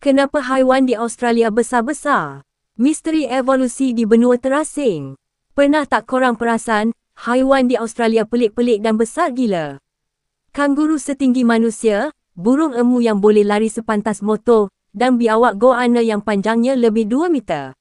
Kenapa haiwan di Australia besar-besar? Misteri evolusi di benua terasing. Pernah tak korang perasan, haiwan di Australia pelik-pelik dan besar gila? Kanguru setinggi manusia, burung emu yang boleh lari sepantas motor, dan biawak goanna yang panjangnya lebih 2 meter.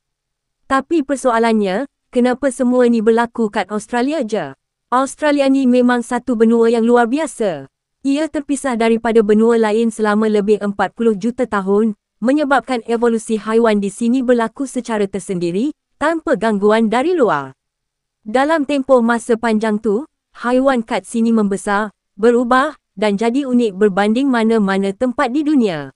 Tapi persoalannya, kenapa semua ni berlaku kat Australia je? Australia ni memang satu benua yang luar biasa. Ia terpisah daripada benua lain selama lebih 40 juta tahun, menyebabkan evolusi haiwan di sini berlaku secara tersendiri, tanpa gangguan dari luar. Dalam tempoh masa panjang tu, haiwan kat sini membesar, berubah, dan jadi unik berbanding mana-mana tempat di dunia.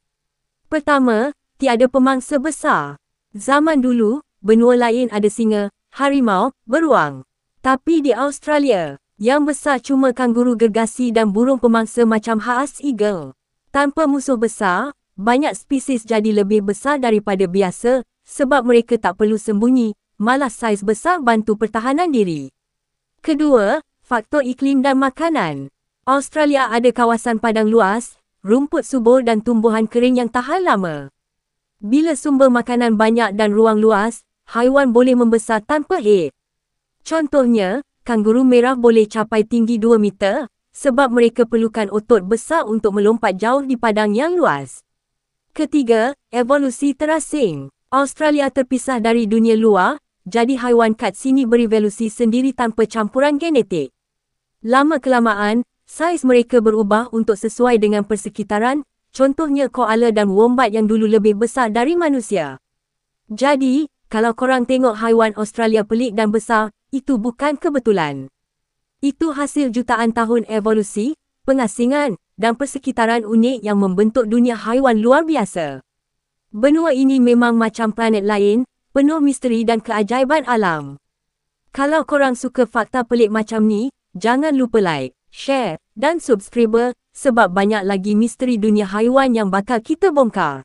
Pertama, tiada pemangsa besar. Zaman dulu, benua lain ada singa, harimau, beruang. Tapi di Australia, yang besar cuma kanguru gergasi dan burung pemangsa macam Haas Eagle. Tanpa musuh besar, banyak spesies jadi lebih besar daripada biasa, sebab mereka tak perlu sembunyi, malah saiz besar bantu pertahanan diri. Kedua, faktor iklim dan makanan. Australia ada kawasan padang luas, rumput subur dan tumbuhan kering yang tahan lama. Bila sumber makanan banyak dan ruang luas, haiwan boleh membesar tanpa haid. Contohnya, kanguru merah boleh capai tinggi 2 meter, sebab mereka perlukan otot besar untuk melompat jauh di padang yang luas. Ketiga, evolusi terasing. Australia terpisah dari dunia luar, jadi haiwan kat sini berevolusi sendiri tanpa campuran genetik. Lama-kelamaan, saiz mereka berubah untuk sesuai dengan persekitaran, contohnya koala dan wombat yang dulu lebih besar dari manusia. Jadi, kalau korang tengok haiwan Australia pelik dan besar, itu bukan kebetulan. Itu hasil jutaan tahun evolusi, pengasingan, dan persekitaran unik yang membentuk dunia haiwan luar biasa. Benua ini memang macam planet lain, penuh misteri dan keajaiban alam. Kalau korang suka fakta pelik macam ni, jangan lupa like, share, dan subscribe sebab banyak lagi misteri dunia haiwan yang bakal kita bongkar.